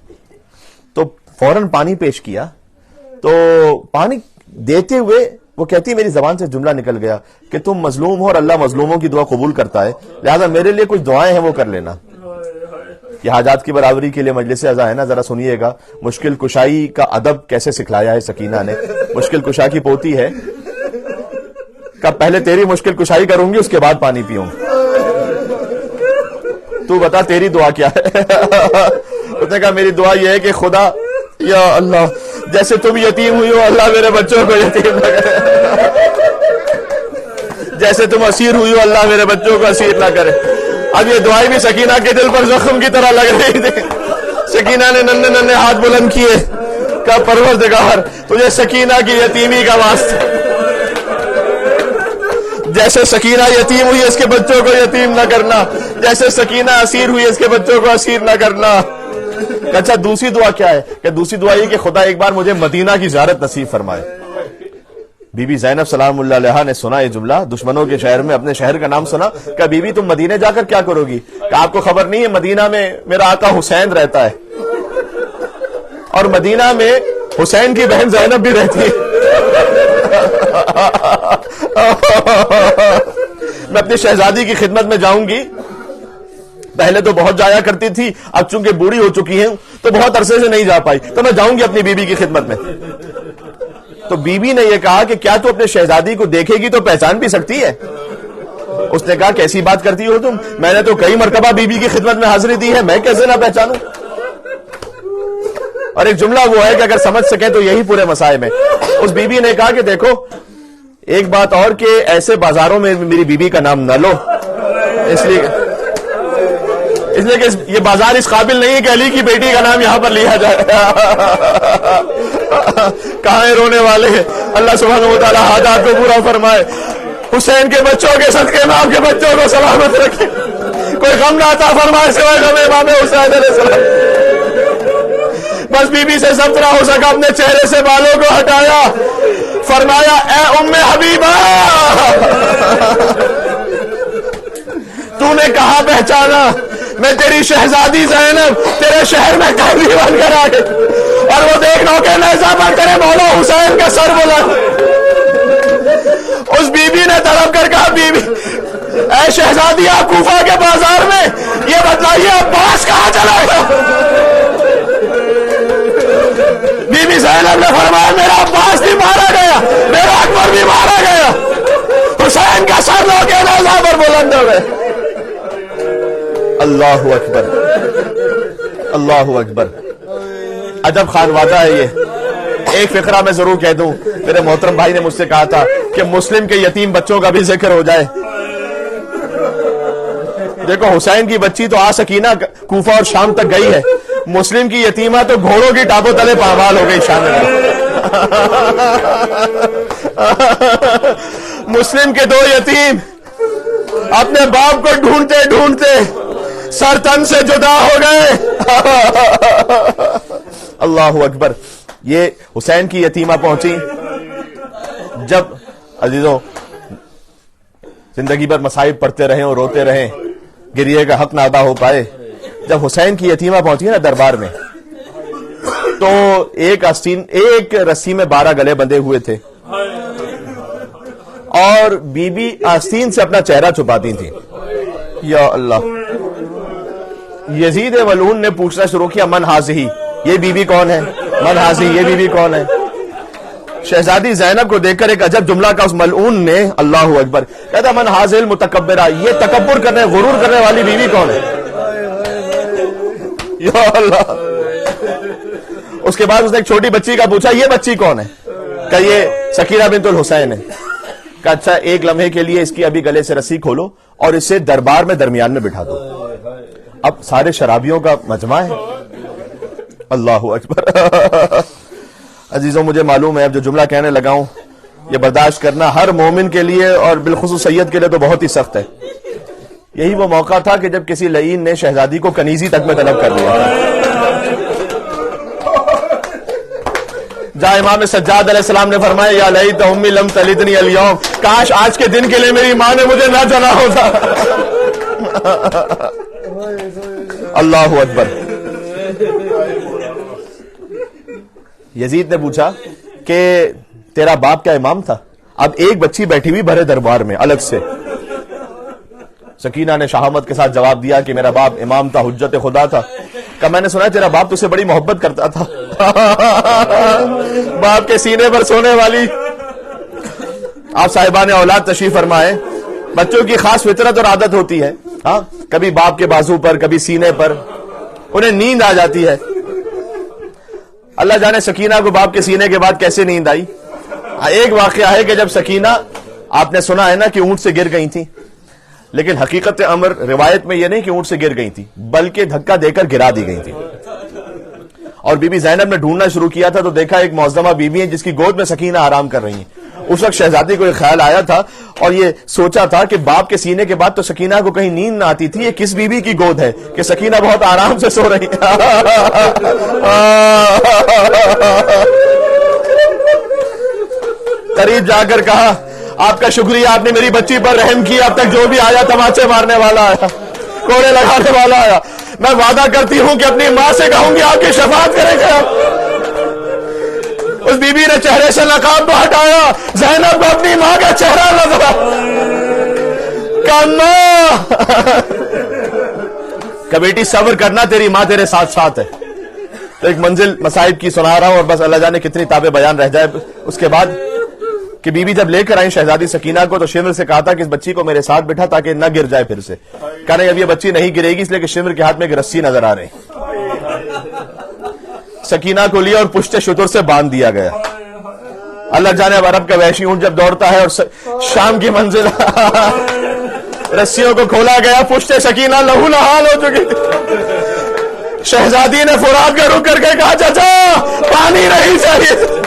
تو فوراً پانی پیش کیا, تو پانی دیتے ہوئے وہ کہتی ہے میری زبان سے جملہ نکل گیا کہ تم مظلوم ہو اور اللہ مظلوموں کی دعا قبول کرتا ہے, لہذا میرے لیے کچھ دعائیں ہیں وہ کر لینا. یہ حاجات کی برابری کے لیے مجلس اعضاء ہے نا, ذرا سنیے گا مشکل کشائی کا ادب کیسے سکھلایا ہے سکینہ نے. مشکل کشا کی پوتی ہے, کب پہلے تیری مشکل کشائی کروں گی اس کے بعد پانی پیوں, تو بتا تیری دعا کیا ہے؟ اس نے کہا میری دعا یہ ہے کہ خدا یا اللہ جیسے تم یتیم ہوئی ہو اللہ میرے بچوں کو یتیم نہ کرے, جیسے تم اسیر ہوئی ہو اللہ میرے بچوں کو اسیر نہ کرے. اب یہ دعائیں بھی سکینہ کے دل پر زخم کی طرح لگ رہی تھی. سکینہ نے ننھے ننھے ہاتھ بلند کیے, کہا پروردگار تجھے سکینہ کی یتیمی کا واسطہ, جیسے سکینہ یتیم ہوئی اس کے بچوں کو یتیم نہ کرنا, جیسے سکینہ اسیر ہوئی اس کے بچوں کو اسیر نہ کرنا. اچھا دوسری دعا کیا ہے؟ کہ دوسری دعا یہ کہ خدا ایک بار مجھے مدینہ کی زیارت نصیب فرمائے. بی بی زینب سلام اللہ علیہا نے سنا یہ جملہ, دشمنوں کے شہر میں اپنے شہر کا نام سنا, کہ بی بی تم مدینہ جا کر کیا کرو گی؟ کہ آپ کو خبر نہیں ہے مدینہ میں میرا آقا حسین رہتا ہے, اور مدینہ میں حسین کی بہن زینب بھی رہتی ہے. میں اپنی شہزادی کی خدمت میں جاؤں گی, پہلے تو بہت جایا کرتی تھی, اب چونکہ بوڑھی ہو چکی ہیں تو بہت عرصے سے نہیں جا پائی, تو میں جاؤں گی اپنی بیوی کی خدمت میں. تو بیوی نے یہ کہا کہ کیا تو اپنے شہزادی کو دیکھے گی تو پہچان بھی سکتی ہے؟ اس نے کہا کیسی بات کرتی ہو تم, میں نے تو کئی مرتبہ بیوی کی خدمت میں حاضری دی ہے, میں کیسے نہ پہچانوں؟ اور ایک جملہ وہ ہے کہ اگر سمجھ سکیں تو یہی پورے مسائل میں. اس بیوی نے کہا کہ دیکھو ایک بات اور کہ ایسے بازاروں میں میری بیوی کا نام نہ لو, اس لیے کہ یہ بازار اس قابل نہیں ہے کہ علی کی بیٹی کا نام یہاں پر لیا جائے. کہاں رونے والے ہیں, اللہ سبحانہ و تعالی حاجات کو پورا فرمائے. حسین کے بچوں کے صدقے میں آپ کے بچوں کو سلامت رکھے, کوئی غم نہ عطا فرمائے سوائے غم امام حسین علیہ السلام. بس بی بی سے سب طرح ہو سکا اپنے چہرے سے بالوں کو ہٹایا, فرمایا اے ام حبیبہ تو نے کہاں پہچانا, میں تیری شہزادی زینب تیرے شہر میں قیدی بن کر آ گئی اور وہ دیکھنا کہ نیزہ پر تیرے مولا حسین کا سر بلند. اس بی بی نے تڑپ کر کہا بی بی اے شہزادی آپ کوفہ کے بازار میں یہ بتلائیے عباس کہاں چلا گیا؟ بی بی زینب نے فرمایا میرا عباس بھی مارا گیا میرا اکبر بھی مارا گیا حسین کا سر لو کے نیزہ پر بلند ہو گئے. اللہ اکبر اللہ اکبر. عجب خانوادہ ہے یہ. ایک فقرہ میں ضرور کہہ دوں, میرے محترم بھائی نے مجھ سے کہا تھا کہ مسلم کے یتیم بچوں کا بھی ذکر ہو جائے. دیکھو حسین کی بچی تو سکینہ کوفہ اور شام تک گئی ہے, مسلم کی یتیمہ تو گھوڑوں کی ٹاپوں تلے پامال ہو گئی شام میں. مسلم کے دو یتیم اپنے باپ کو ڈھونڈتے ڈھونڈتے سر تن سے جدا ہو گئے. اللہ اکبر. یہ حسین کی یتیمہ پہنچی. جب عزیزوں زندگی بھر مصائب پڑھتے رہے اور روتے رہے, گریے کا حق نہ ادا ہو پائے, جب حسین کی یتیمہ پہنچی نا دربار میں تو ایک رسی میں 12 گلے بندھے ہوئے تھے اور بی بی آستین سے اپنا چہرہ چھپاتی تھی. یا اللہ. یزید ملعون نے پوچھنا شروع کیا من ہاذہی, یہ بی بی کون ہے؟ من ہاذی, یہ بی بی کون ہے؟ شہزادی زینب کو دیکھ کر ایک عجب جملہ کا اس ملعون نے, اللہ اکبر, کہتا من ہاذہ المتکبرہ, یہ تکبر کرنے غرور کرنے والی بیوی کون ہے؟ یا اللہ. اس کے بعد اس نے ایک چھوٹی بچی کا پوچھا یہ بچی کون ہے؟ کہ یہ سکینہ بنت الحسین ہے. کہ اچھا ایک لمحے کے لیے اس کی ابھی گلے سے رسی کھولو اور اسے دربار میں درمیان میں بٹھا دو. اب سارے شرابیوں کا مجمع ہے. اللہ اکبر. عزیزوں مجھے معلوم ہے اب جو جملہ کہنے لگا ہوں یہ برداشت کرنا ہر مومن کے لیے اور بالخصوص سید کے لیے تو بہت ہی سخت ہے. یہی وہ موقع تھا کہ جب کسی لعین نے شہزادی کو کنیزی تک میں طلب کر لیا. جہاں امام سجاد علیہ السلام نے فرمایا یا لیت امی لم تلدنی اليوم, کاش آج کے دن کے لیے میری ماں نے مجھے نہ جنا ہوتا. اللہ اکبر. یزید نے پوچھا کہ تیرا باپ کیا امام تھا؟ اب ایک بچی بیٹھی ہوئی بھرے دربار میں الگ سے. سکینہ نے شہامت کے ساتھ جواب دیا کہ میرا باپ امام تھا, حجت خدا تھا. کہ میں نے سنا تیرا باپ تجھ سے بڑی محبت کرتا تھا. باپ کے سینے پر سونے والی. آپ صاحبان اولاد تشریف فرمائے. بچوں کی خاص فطرت اور عادت ہوتی ہے, ہاں, کبھی باپ کے بازو پر کبھی سینے پر انہیں نیند آ جاتی ہے. اللہ جانے سکینہ کو باپ کے سینے کے بعد کیسے نیند آئی. ایک واقعہ ہے کہ جب سکینہ, آپ نے سنا ہے نا کہ اونٹ سے گر گئی تھی, لیکن حقیقت امر روایت میں یہ نہیں کہ اونٹ سے گر گئی تھی بلکہ دھکا دے کر گرا دی گئی تھی. اور بی بی زینب نے ڈھونڈنا شروع کیا تھا تو دیکھا ایک معظمہ بی بی ہے جس کی گود میں سکینہ آرام کر رہی ہیں. اس وقت شہزادی کو یہ خیال آیا تھا اور یہ سوچا تھا کہ باپ کے سینے کے بعد تو سکینہ کو کہیں نیند نہ آتی تھی, یہ کس بی بی کی گود ہے کہ سکینہ بہت آرام سے سو رہی ہے. قریب جا کر کہا آپ کا شکریہ, آپ نے میری بچی پر رحم کیا. اب تک جو بھی آیا تماچے مارنے والا آیا, کوڑے لگانے والا آیا. میں وعدہ کرتی ہوں کہ اپنی ماں سے کہوں گی آپ کی شفاعت کرے گا. اس بی بی نے چہرے سے نقاب کو ہٹایا, زینب کو اپنی ماں کا چہرہ نظر آیا. کہ بیٹی صبر کرنا, تیری ماں تیرے ساتھ ساتھ ہے. تو ایک منزل مصائب کی سنا رہا ہوں اور بس اللہ جانے کتنی تابع بیان رہ جائے. اس کے بعد کہ بی بی جب لے کر آئیں شہزادی سکینہ کو تو شمر سے کہا تھا کہ اس بچی کو میرے ساتھ بٹھا تاکہ نہ گر جائے پھر سے. کہا نہیں اب یہ بچی نہیں گرے گی, اس لیے کہ شمر کے ہاتھ میں ایک رسی نظر آ رہی. سکینہ کو لیا اور پشت شتر سے باندھ دیا گیا. اللہ جانے اب عرب کا وحشی اونٹ جب دوڑتا ہے اور شام کی منزل رسیوں کو کھولا گیا, پشت سکینہ لہو نہال ہو چکی تھی. شہزادی نے فرات کا رک کر کے کہا چچا پانی نہیں چاہیے.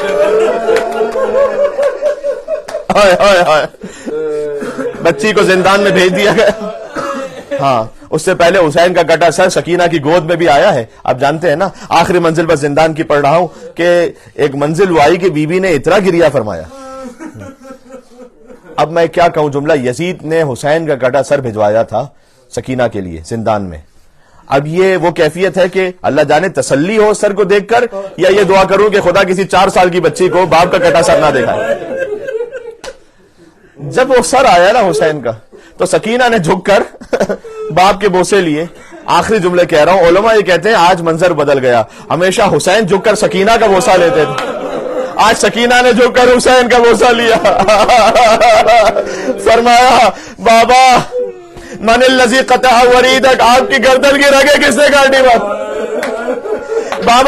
بچی کو زندان میں بھیج دیا گیا. ہاں, اس سے پہلے حسین کا کٹا سر سکینہ کی گود میں بھی آیا ہے. آپ جانتے ہیں نا, آخری منزل پر زندان کی پڑھ رہا ہوں کہ ایک منزل وہ آئی کہ بی بی نے اتنا گریا فرمایا. اب میں کیا کہوں جملہ, یزید نے حسین کا کٹا سر بھجوایا تھا سکینہ کے لیے زندان میں. اب یہ وہ کیفیت ہے کہ اللہ جانے تسلی ہو سر کو دیکھ کر، یا یہ دعا کروں کہ خدا کسی 4 سال کی بچی کو باپ کا کٹا سر نہ دکھائے۔ جب وہ سر آیا نا حسین کا تو سکینہ نے جھک کر باپ کے بوسے لیے۔ آخری جملے کہہ رہا ہوں، علماء یہ کہتے ہیں آج منظر بدل گیا، ہمیشہ حسین جھک کر سکینہ کا بوسہ لیتے تھے، آج سکینہ نے جھک کر حسین کا بوسہ لیا۔ فرمایا بابا من الذی قطع وریدک، آپ کی گردن کی رگیں کس نے کاٹی بابا؟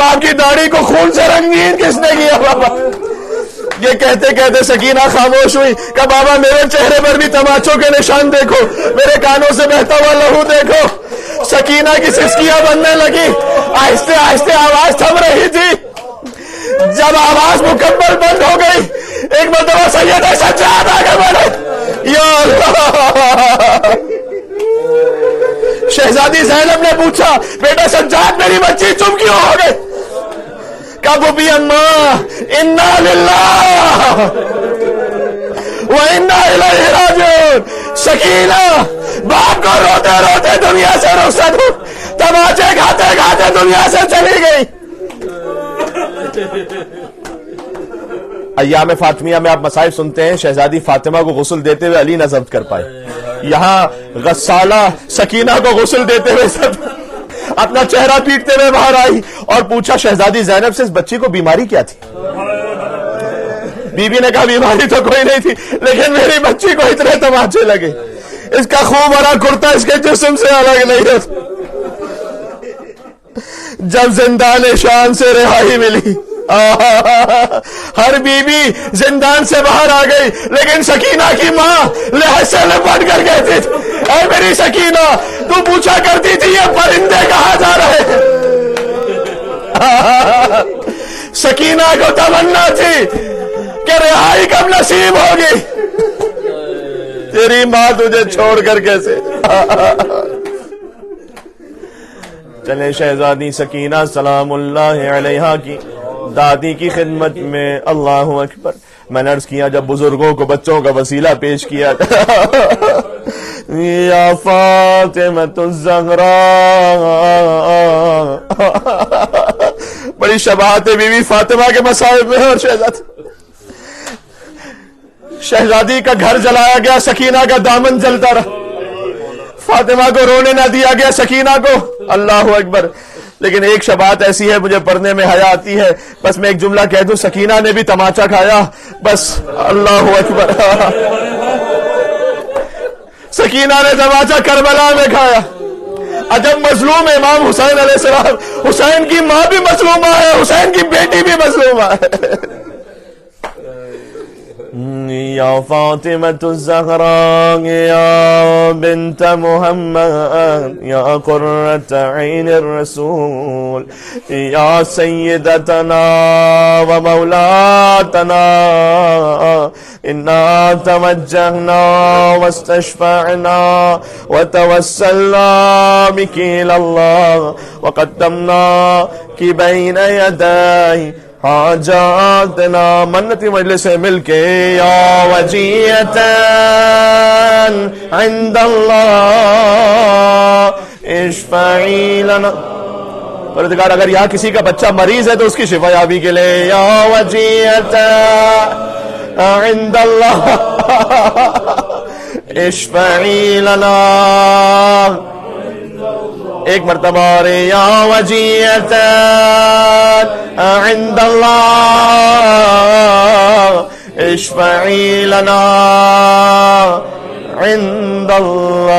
آپ کی داڑھی کو خون سے رنگین کس نے کیا بابا؟ یہ کہتے کہتے سکینہ خاموش ہوئی، کہ بابا میرے چہرے پر بھی تماچوں کے نشان دیکھو، میرے کانوں سے بہتا ہوا لہو دیکھو۔ سکینہ کی سسکیاں بننے لگی، آہستہ آہستہ آواز تھم رہی تھی۔ جب آواز مکمل بند ہو گئی، ایک مرتبہ سیدہ سجاد آگے بڑھے، یا اللہ۔ شہزادی زینب نے پوچھا بیٹا سجاد میری بچی چپ کیوں ہو گئی؟ کبھی اماں انا للہ وَإِنَّا إِلَيْهِ رَاجِعُونَ۔ سکینہ باپ کو روتے روتے دنیا سے رخصت ہو، تماچے کھاتے کھاتے دنیا سے چلی گئی۔ ایام فاطمیہ میں آپ مصائب سنتے ہیں، شہزادی فاطمہ کو غسل دیتے ہوئے علی نہ ضبط کر پائے، یہاں غسالہ سکینہ کو غسل دیتے ہوئے اپنا چہرہ پیٹتے ہوئے باہر آئی اور پوچھا شہزادی زینب سے اس بچی کو بیماری کیا تھی؟ بی بی نے کہا بیماری تو کوئی نہیں تھی، لیکن میری بچی کو اتنے تماچے لگے، اس کا خوب بھرا کرتا اس کے جسم سے الگ نہیں ہوتا۔ جب زندان شان سے رہائی ملی، ہر بی بی زندان سے باہر آ گئی، لیکن سکینہ کی ماں لحظ سے لپٹ کر کہتی تھی اے میری سکینہ، تو پوچھا کرتی تھی یہ پرندے کہاں جا رہے ہیں؟ سکینہ کو تمنا تھی کہ رہائی کب نصیب ہوگی، تیری ماں تجھے چھوڑ کر کیسے۔ چلے شہزادی سکینہ سلام اللہ علیہا کی دادی کی خدمت میں۔ اللہ اکبر۔ میں نے عرض کیا جب بزرگوں کو بچوں کا وسیلہ پیش کیا یا فاطمۃ الزہراء، بڑی شباہت ہے بیوی فاطمہ کے مصائب میں۔ اور شہزادی کا گھر جلایا گیا، سکینہ کا دامن جلتا رہا، فاطمہ کو رونے نہ دیا گیا، سکینہ کو۔ اللہ اکبر۔ لیکن ایک شباہت ایسی ہے مجھے پڑھنے میں حیا آتی ہے، بس میں ایک جملہ کہہ دوں، سکینہ نے بھی تماچا کھایا، بس۔ اللہ اکبر۔ سکینہ نے تماچا کربلا میں کھایا۔ عجب مظلوم امام حسین علیہ السلام، حسین کی ماں بھی مظلومہ ہے، حسین کی بیٹی بھی مظلومہ ہے۔ یا فاطمۃ الزہراء یا بنت محمد یا قرۃ عین الرسول یا سیدتنا و مولاتنا انا توجہنا واستشفعنا وتوسلنا بک الی اللہ وقدمناک بین یدی حاجاتنا۔ منتی مجلس سے مل کے یا وجیتا عند اللہ اشفعی لنا۔ پروردگار اگر یہاں کسی کا بچہ مریض ہے تو اس کی شفا یابی کے لئے یا وجیتا عند اللہ اشفعی لنا۔ ایک مرتبہ یا وجیتا عند اللہ اشفعی لنا عند اللہ۔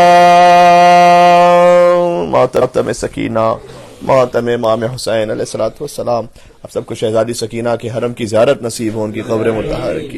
ماتم سکینہ، ماتم امام حسین علیہ السلام۔ اب سب کو شہزادی سکینہ کے حرم کی زیارت نصیب ہو، ان کی قبر مطہرہ کی۔